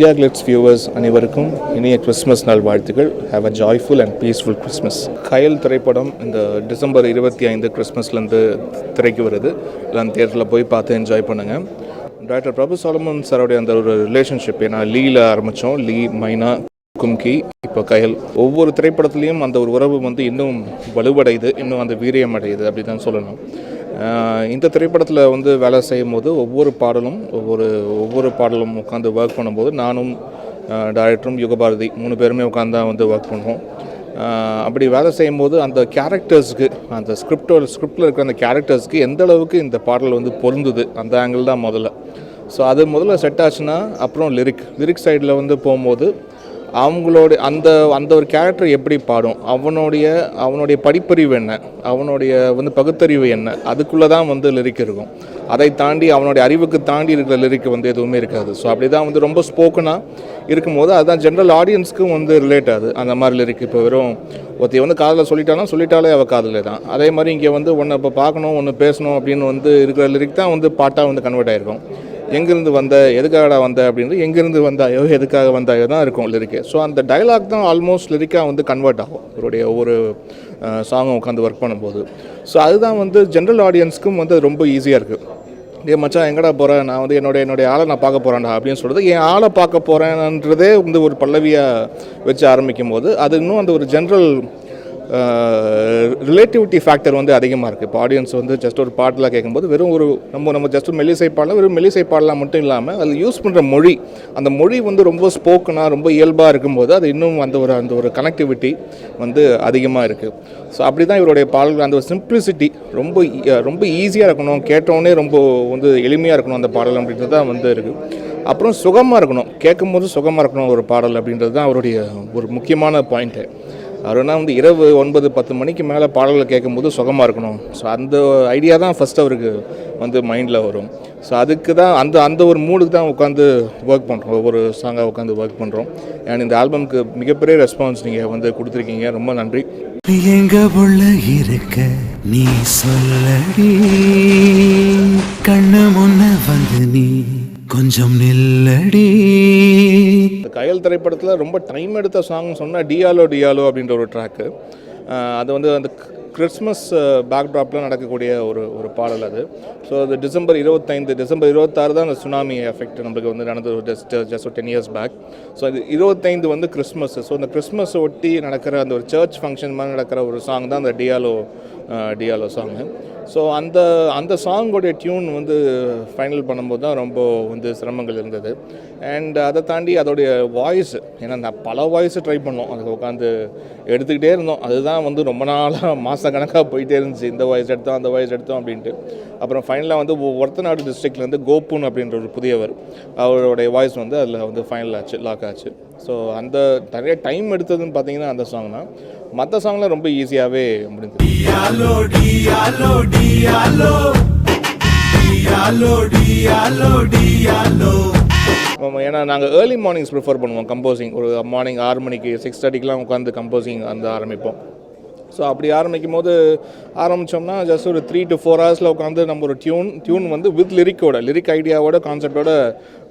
India glitz viewers அனைவருக்கும் இனிய Christmas நாள் வாழ்த்துக்கள். Have a joyful and peaceful Christmas. Kayal திரைப்படம் இந்த டிசம்பர் 25 கிறிஸ்மஸ்லேருந்து திரைக்கு வருது. எல்லாம் தியேட்டரில் போய் பார்த்து என்ஜாய் பண்ணுங்கள். டாக்டர் பிரபு சாலமன் சாரோடைய அந்த ஒரு ரிலேஷன்ஷிப், ஏன்னா லீல ஆரம்பித்தோம், லீ, மைனா, கும்கி, இப்போ கயல். ஒவ்வொரு திரைப்படத்துலேயும் அந்த ஒரு உறவு வந்து இன்னும் வலுவடையுது, இன்னும் அந்த வீரியம் அடையுது அப்படி தான் சொல்லணும். இந்த திரைப்படத்தில் வந்து வேலை செய்யும் போது ஒவ்வொரு பாடலும் உட்காந்து ஒர்க் பண்ணும்போது நானும் டைரக்டரும் யுகபாரதி 3 பேருமே உட்காந்து தான் வந்து ஒர்க் பண்ணுவோம். அப்படி வேலை செய்யும்போது அந்த கேரக்டர்ஸ்க்கு, அந்த ஸ்கிரிப்டில் இருக்கிற அந்த கேரக்டர்ஸ்க்கு எந்த அளவுக்கு இந்த பாடல் வந்து பொருந்துது, அந்த ஆங்கிள் தான் முதல்ல. ஸோ அது முதல்ல செட் ஆச்சுன்னா அப்புறம் லிரிக் சைடில் வந்து போகும்போது அவங்களோட அந்த ஒரு கேரக்டர் எப்படி பாடும், அவனுடைய படிப்பறிவு என்ன, அவனுடைய வந்து பகுத்தறிவு என்ன, அதுக்குள்ளே தான் வந்து லிரிக் இருக்கும். அதை தாண்டி அவனுடைய அறிவுக்கு தாண்டி இருக்கிற லிரிக் வந்து எதுவுமே இருக்காது. ஸோ அப்படி தான் வந்து ரொம்ப ஸ்போக்கனாக இருக்கும்போது அதுதான் ஜென்ரல் ஆடியன்ஸ்க்கும் வந்து ரிலேட் ஆகுது அந்த மாதிரி லிரிக். இப்போ வெறும் ஒருத்தி வந்து காதில் சொல்லிட்டாலே அவள் காதில் தான். அதே மாதிரி இங்கே வந்து ஒன்று இப்போ பார்க்கணும், ஒன்று பேசணும் அப்படின்னு வந்து இருக்கிற லிரிக் தான் வந்து பாட்டாக வந்து கன்வெர்ட் ஆகிருக்கும். எங்கேருந்து வந்த, எதுக்காகடா வந்த அப்படின்றது, எங்கேருந்து வந்தாயோ எதுக்காக வந்தாயோ தான் இருக்கும் லிரிக்கு. ஸோ அந்த டைலாக் தான் ஆல்மோஸ்ட் லிரிக்காக வந்து கன்வெர்ட் ஆகும் இவருடைய ஒவ்வொரு சாங்கும் உட்காந்து ஒர்க் பண்ணும்போது. ஸோ அதுதான் வந்து ஜென்ரல் ஆடியன்ஸ்க்கும் வந்து ரொம்ப ஈஸியாக இருக்குது. இதே மச்சான் எங்கடா போகிறேன், நான் வந்து என்னுடைய ஆளை நான் பார்க்க போகிறேன்டா அப்படின்னு சொல்கிறது, என் ஆளை பார்க்க போகிறேன்றதே வந்து ஒரு பல்லவியாக வச்சு ஆரம்பிக்கும் போது அது இன்னும் அந்த ஒரு ஜென்ரல் ரிலேட்டிவிட்டி ஃபேக்டர் வந்து அதிகமாக இருக்குது. இப்போ ஆடியன்ஸ் வந்து ஜஸ்ட் ஒரு பாட்டெலாம் கேட்கும்போது வெறும் ஒரு நம்ம ஜஸ்ட் மெல்லிசை பாடலாம் மட்டும் இல்லாமல் அதில் யூஸ் பண்ணுற மொழி, அந்த மொழி வந்து ரொம்ப ஸ்போக்கனாக ரொம்ப இயல்பாக இருக்கும்போது அது இன்னும் அந்த ஒரு கனெக்டிவிட்டி வந்து அதிகமாக இருக்குது. ஸோ அப்படி தான் இவருடைய பாடல்கள் அந்த ஒரு சிம்பிளிசிட்டி, ரொம்ப ஈஸியாக இருக்கணும், கேட்டோடனே ரொம்ப வந்து எளிமையாக இருக்கணும் அந்த பாடல் அப்படின்றது தான் வந்து இருக்குது. அப்புறம் சுகமாக இருக்கணும், கேட்கும்போது சுகமாக இருக்கணும் ஒரு பாடல் அப்படின்றது தான் அவருடைய ஒரு முக்கியமான பாயிண்ட்டு. அவருனா வந்து இரவு 9-10 மணிக்கு மேலே பாடல்கள் கேட்கும்போது சுகமாக இருக்கணும். ஸோ அந்த ஐடியா தான் ஃபஸ்ட் அவருக்கு வந்து மைண்டில் வரும். ஸோ அதுக்கு தான் அந்த ஒரு மூடுக்கு தான் உட்காந்து ஒர்க் பண்ணுறோம், ஒவ்வொரு சாங்காக உட்காந்து ஒர்க் பண்ணுறோம். அண்ட் இந்த ஆல்பம்க்கு மிகப்பெரிய ரெஸ்பான்ஸ் நீங்கள் வந்து கொடுத்துருக்கீங்க, ரொம்ப நன்றி. எங்க உள்ள இருக்க நீ சொல்லடி, கண்ணு முன்ன வந்து நீ கொஞ்சம் நில்லடி. கயல் திரைப்படத்தில் ரொம்ப டைம் எடுத்த சாங் சொன்னால் டியாலோ அப்படின்ற ஒரு ட்ராக்கு. அது வந்து அந்த கிறிஸ்மஸ் பேக்ட்ராப்பில் நடக்கக்கூடிய ஒரு பாடல் அது. ஸோ அது டிசம்பர் 26 தான் அந்த சுனாமி எஃபெக்ட் நம்மளுக்கு வந்து நடந்தது, ஜஸ்ட் ஒரு 10 years பேக். ஸோ அது 25 வந்து கிறிஸ்மஸ். ஸோ அந்த கிறிஸ்மஸ் ஒட்டி நடக்கிற அந்த ஒரு சர்ச் ஃபங்க்ஷன் மாதிரி நடக்கிற ஒரு சாங் தான் அந்த டியாலோ சாங்கு. ஸோ அந்த சாங்கோடைய டியூன் வந்து ஃபைனல் பண்ணும்போது தான் ரொம்ப வந்து சிரமங்கள் இருந்தது. அண்ட் அதை தாண்டி அதோடைய வாய்ஸ், ஏன்னா நான் பல வாய்ஸு ட்ரை பண்ணோம், அதுக்கு உட்காந்து எடுத்துக்கிட்டே இருந்தோம். அதுதான் வந்து ரொம்ப நாளாக மாதக்கணக்காக போயிட்டே இருந்துச்சு, இந்த வாய்ஸ் எடுத்தோம் அந்த வாய்ஸ் எடுத்தோம் அப்படின்ட்டு. அப்புறம் ஃபைனலாக வந்து ஒரத்தநாடு டிஸ்ட்ரிக்ட்லேருந்து கோபுன் அப்படின்ற ஒரு புதியவர், அவருடைய வாய்ஸ் வந்து அதில் வந்து ஃபைனல் ஆச்சு, லாக் ஆச்சு. ஸோ அந்த நிறைய டைம் எடுத்ததுன்னு பார்த்தீங்கன்னா அந்த சாங் தான். மற்ற சாங்லாம் ரொம்ப ஈஸியாகவே முடிஞ்சது. ஏன்னா நாங்கள் ஏர்லி மார்னிங்ஸ் ப்ரிஃபர் பண்ணுவோம் கம்போசிங். ஒரு மார்னிங் 6 மணிக்கு 6:30க்கெலாம் உட்காந்து கம்போசிங் அந்த ஆரம்பிப்போம். ஸோ அப்படி ஆரம்பித்தோம்னா ஜஸ்ட் ஒரு 3 to 4 hours உட்காந்து நம்ம ஒரு டியூன் வந்து வித் லிரிக் ஐடியாவோட கான்செப்டோட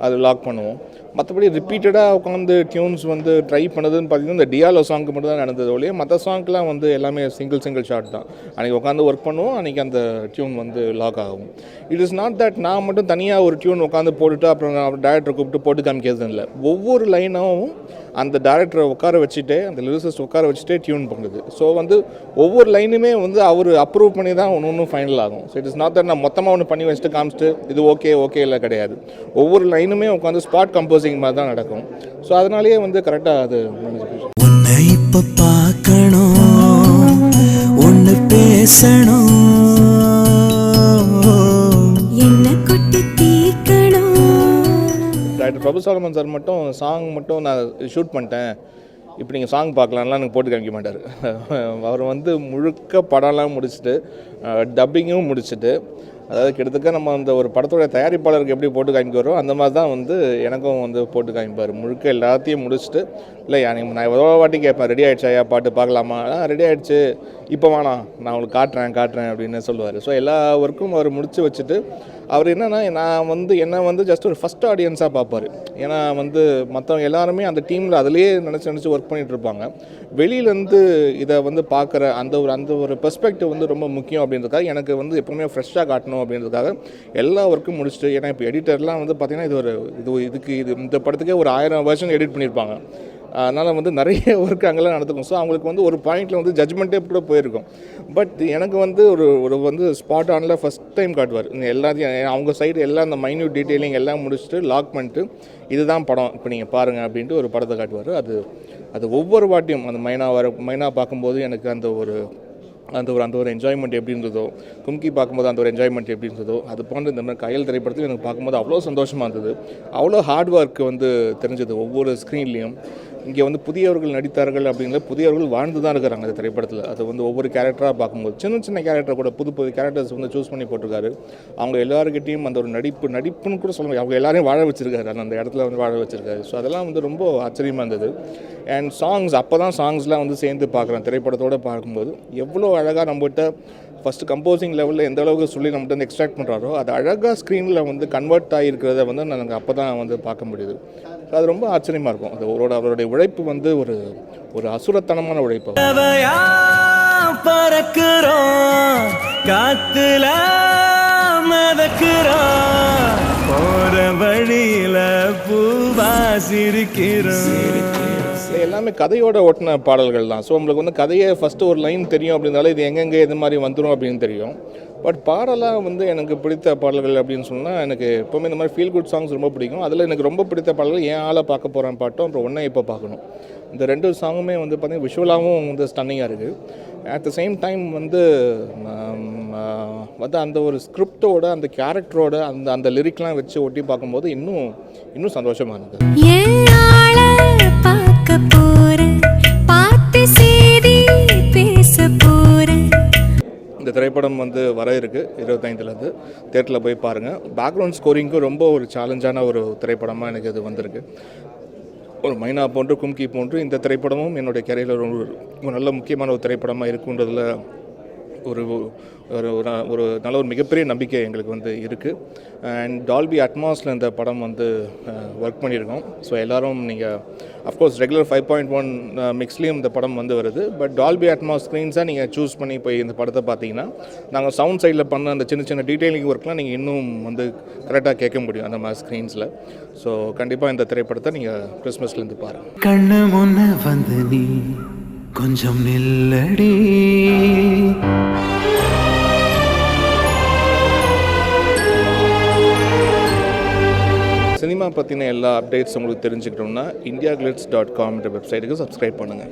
அது லாக் பண்ணுவோம். மற்றபடி ரிப்பீட்டடாக உட்காந்து டியூன்ஸ் வந்து ட்ரை பண்ணதுன்னு பார்த்தீங்கன்னா இந்த டியாலோ சாங்க்கு மட்டும் தான் நடந்தது ஒழிய மற்ற சாங்க்கெலாம் வந்து எல்லாமே சிங்கிள் ஷாட் தான். அன்றைக்கி உட்காந்து ஒர்க் பண்ணுவோம், அன்றைக்கி அந்த டியூன் வந்து லாக் ஆகும். இட் இஸ் நாட் தட் நான் மட்டும் தனியாக ஒரு டியூன் உட்காந்து போட்டுட்டு அப்புறம் நான் டேரக்டரை கூப்பிட்டு போட்டு காமிக்கிறது இல்லை. ஒவ்வொரு லைனாகவும் அந்த டேரக்டரை உட்கார வச்சுட்டே, அந்த லிரிசிஸ்ட் உட்கார வச்சுட்டே டியூன் பண்ணுது. ஸோ வந்து ஒவ்வொரு லைனுமே வந்து அவர் அப்ரூவ் பண்ணி தான் ஒன்று ஃபைனல் ஆகும். So it is not that நான் மொத்தமாக ஒன்று பண்ணி வச்சுட்டு காமிச்சிட்டு இது ஓகே இல்லை, கிடையாது. ஒவ்வொரு லைனுமே உட்காந்து ஸ்பாட் கம்போசிங் மாதிரி தான் நடக்கும். ஸோ அதனாலேயே வந்து கரெக்டாக அது உன்னை இப்போ பார்க்கணும், ஒன்று பேசணும், டாக்டர் பிரபு சாலமன் சார் மட்டும் சாங் மட்டும் நான் ஷூட் பண்ணிட்டேன், இப்போ நீங்கள் சாங் பார்க்கலாம்லாம் எனக்கு போட்டு காமிக்க மாட்டார். அவர் வந்து முழுக்க படம்லாம் முடிச்சுட்டு டப்பிங்கும் முடிச்சுட்டு அதாவது கிட்டத்தட்ட நம்ம அந்த ஒரு படத்தோட தயாரிப்பாளருக்கு எப்படி போட்டு காமிக்கிறோம் அந்த மாதிரி தான் வந்து எனக்கும் வந்து போட்டு காமிப்பார். முழுக்க எல்லாத்தையும் முடிச்சுட்டு, இல்லை நான் எவ்வளோ வாட்டி கேட்பேன், ரெடி ஆகிடுச்சா ஐயா பாட்டு பார்க்கலாமா, ரெடி ஆகிடுச்சு, இப்போ வேணாம் நான் உங்களுக்கு காட்டுறேன் அப்படின்னு சொல்லுவார். ஸோ எல்லா ஒர்க்கும் அவர் முடித்து வச்சுட்டு அவர் என்னென்னா என்னை வந்து ஜஸ்ட் ஒரு ஃபஸ்ட் ஆடியன்ஸாக பார்ப்பார். ஏன்னா வந்து மற்றவங்க எல்லாருமே அந்த டீமில் அதிலே நினச்சி ஒர்க் பண்ணிகிட்டு இருப்பாங்க. வெளியிலேருந்து இதை வந்து பார்க்குற அந்த ஒரு பெர்ஸ்பெக்டிவ் வந்து ரொம்ப முக்கியம் அப்படின்றதுக்காக எனக்கு வந்து எப்போவுமே ஃப்ரெஷ்ஷாக காட்டணும் அப்படின்றதுக்காக எல்லா ஒர்க்கும் முடிச்சுட்டு, ஏன்னா இப்போ எடிட்டர்லாம் வந்து பார்த்திங்கன்னா இந்த படத்துக்கே ஒரு 1000 வெர்ஷன் எடிட் பண்ணியிருப்பாங்க. அதனால் வந்து நிறைய ஒர்க் அங்கெல்லாம் நடந்துக்கும். ஸோ அவங்களுக்கு வந்து ஒரு பாயிண்டில் வந்து ஜட்ஜ்மெண்ட்டே கூட போயிருக்கும். பட் எனக்கு வந்து ஒரு வந்து ஸ்பாட் ஆனில் ஃபஸ்ட் டைம் காட்டுவார். எல்லாத்தையும் அவங்க சைடு எல்லாம் அந்த மைன்யூட் டீட்டெயிலிங் எல்லாம் முடிச்சுட்டு லாக் பண்ணிட்டு, இதுதான் படம் இப்போ நீங்கள் பாருங்கள் அப்படின்ட்டு ஒரு படத்தை காட்டுவார். அது ஒவ்வொரு வாட்டியும் அந்த மைனா பார்க்கும்போது எனக்கு அந்த ஒரு என்ஜாய்மெண்ட் எப்படி இருந்ததோ, கும்கி பார்க்கும்போது அந்த ஒரு என்ஜாய்மெண்ட் எப்படி இருந்ததோ, அது போன்ற இந்த மாதிரி கயல் திரைப்படத்தில் எனக்கு பார்க்கும்போது அவ்வளோ சந்தோஷமாக இருந்தது. அவ்வளோ ஹார்ட் ஒர்க் வந்து தெரிஞ்சது ஒவ்வொரு ஸ்க்ரீன்லேயும். இங்கே வந்து புதியவர்கள் நடித்தார்கள் அப்படிங்கிற புதியவர்கள் வாழ்ந்து தான் இருக்கிறாங்க அந்த திரைப்படத்தில். அது வந்து ஒவ்வொரு கேரக்டராக பார்க்கும்போது சின்ன கேரக்டர் கூட புது கேரக்டர்ஸ் வந்து சூஸ் பண்ணி போட்டிருக்காரு. அவங்க எல்லாருக்கிட்டையும் அந்த ஒரு நடிப்புன்னு கூட சொல்லுவாங்க, அவங்க எல்லாரையும் வாழ வச்சிருக்காரு, அந்த இடத்துல வந்து வாழ வச்சிருக்காரு. ஸோ அதெல்லாம் வந்து ரொம்ப ஆச்சரியமாக இருந்தது. அண்ட் சாங்ஸ்லாம் வந்து சேர்ந்து பார்க்குறேன் திரைப்படத்தோடு பார்க்கும்போது எவ்வளோ அழகாக நம்மகிட்ட ஃபஸ்ட்டு கம்போசிங் லெவலில் எந்த அளவுக்கு சொல்லி நம்மகிட்ட வந்து எக்ஸ்ட்ராக்ட் பண்ணுறாரோ அது அழகாக ஸ்க்ரீனில் வந்து கன்வெர்ட் ஆகிருக்கிறத வந்து எனக்கு அப்போ தான் வந்து பார்க்க முடியுது. அது ரொம்ப ஆச்சரியமாக இருக்கும். அது அவருடைய உழைப்பு வந்து ஒரு அசுரத்தனமான உழைப்பு. பறக்குறோம் காத்துல மதக்குறோம் போற வழியில பூவாசிருக்கிறோம். எல்லாமே கதையோட ஓட்டின பாடல்கள் தான். ஸோ நம்மளுக்கு வந்து கதையை ஃபஸ்ட்டு ஒரு லைன் தெரியும் அப்படின்னாலும் இது எங்கெங்கே எது மாதிரி வந்துடும் அப்படின்னு தெரியும். பட் பாடலாக வந்து எனக்கு பிடித்த பாடல்கள் அப்படின்னு சொன்னால் எனக்கு எப்போவுமே இந்த மாதிரி ஃபீல் குட் சாங்ஸ் ரொம்ப பிடிக்கும். அதில் எனக்கு ரொம்ப பிடித்த பாடல்கள் ஏன் ஆளை பார்க்க போகிறேன் பாட்டும், அப்புறம் ஒன்றை இப்போ பார்க்கணும். இந்த 2 சாங்குமே வந்து பார்த்திங்கன்னா விஷுவலாகவும் வந்து ஸ்டன்னிங்காக இருக்குது. அட் த சேம் டைம் வந்து அந்த ஒரு ஸ்கிரிப்டோட அந்த கேரக்டரோட அந்த லிரிக்லாம் வச்சு ஒட்டி பார்க்கும்போது இன்னும் சந்தோஷமாக இருந்தது. இந்த திரைப்படம் வந்து வர இருக்குது 25லேருந்து தியேட்டரில் போய் பாருங்கள். பேக்ரவுண்ட் ஸ்கோரிங்க்கும் ரொம்ப ஒரு சேலஞ்சான ஒரு திரைப்படமாக எனக்கு இது வந்திருக்கு. ஒரு மைனா போன்று கும்கி போன்று இந்த திரைப்படமும் என்னுடைய கேரியரில் ஒரு நல்ல முக்கியமான ஒரு திரைப்படமாக இருக்குன்றதில் ஒரு நல்ல ஒரு மிகப்பெரிய நம்பிக்கை எங்களுக்கு வந்து இருக்குது. அண்ட் டால்பி அட்மாஸில் இந்த படம் வந்து ஒர்க் பண்ணியிருக்கோம். ஸோ எல்லோரும் நீங்கள் அஃப்கோர்ஸ் ரெகுலர் 5.1 மிக்ஸ்லேயும் இந்த படம் வந்து வருது. பட் டால்பி அட்மாஸ் ஸ்க்ரீன்ஸாக நீங்கள் சூஸ் பண்ணி போய் இந்த படத்தை பார்த்தீங்கன்னா நாங்கள் சவுண்ட் சைடில் பண்ண அந்த சின்ன டீட்டெயிலிங் ஒர்க்லாம் நீங்கள் இன்னும் வந்து கரெக்டாக கேட்க முடியும் அந்த மாதிரி ஸ்க்ரீன்ஸில். ஸோ கண்டிப்பாக இந்த திரைப்படத்தை நீங்கள் கிறிஸ்மஸ்லேருந்து பாருங்கள். கண்ணு முன்ன வந்து நீ கொஞ்சம் நில்லடி. சினிமா பற்றின எல்லா அப்டேட்ஸ் உங்களுக்கு தெரிஞ்சுக்கணுன்னா indiaglitz.com என்ற வெப்சைட்டுக்கு சப்ஸ்கிரைப் பண்ணுங்கள்.